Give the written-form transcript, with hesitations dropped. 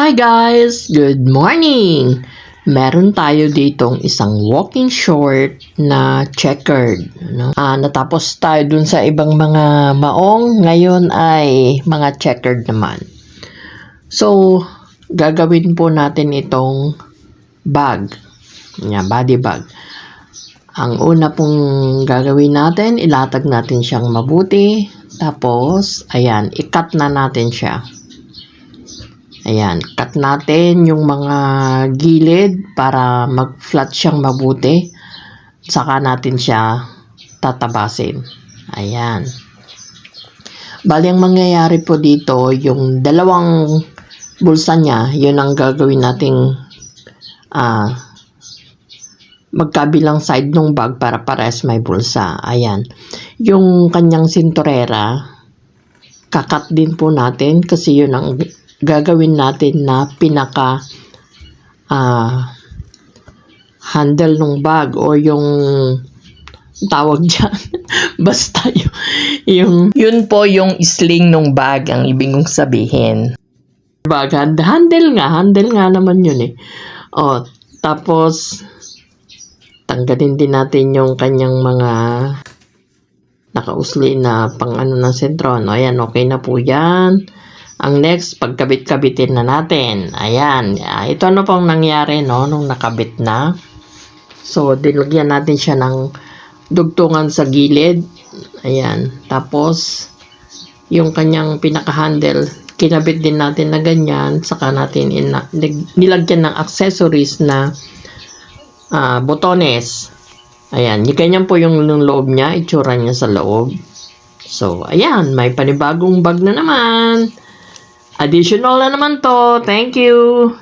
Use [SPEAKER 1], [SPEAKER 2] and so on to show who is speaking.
[SPEAKER 1] Hi guys! Good morning! Meron tayo ditong isang walking short na checkered. Natapos tayo dun sa ibang mga maong, ngayon ay mga checkered naman. So, gagawin po natin itong bag. Body bag. Ang una pong gagawin natin, ilatag natin siyang mabuti. Tapos, ayan, i-cut na natin siya. Ayan, cut natin yung mga gilid para mag-flat siyang mabuti. Saka natin siya tatabasin. Ayan. Bali, ang mangyayari po dito, yung dalawang bulsa niya, yun ang gagawin nating magkabilang side ng bag para pares may bulsa. Ayan. Yung kanyang sinturera, kakat din po natin kasi yun ang gagawin natin na pinaka handle ng bag o yung tawag dyan. Basta yun po yung sling ng bag ang ibig kong sabihin. Bag handle nga naman yun eh. O, tapos tanggalin din natin yung kanyang mga nakausli na pang ng sentro. No, ayan, okay na po yan. Ang next, pagkabit-kabitin na natin. Ayan. Ito ano pong nangyari, no? Nung nakabit na. So, dilagyan natin siya ng dugtungan sa gilid. Ayan. Tapos, yung kanyang pinaka-handle, kinabit din natin na ganyan. Saka natin nilagyan ng accessories na botones. Ayan. Ganyan po yung loob niya. Itsura niya sa loob. So, ayan. May panibagong bag na naman. Additional na naman to. Thank you.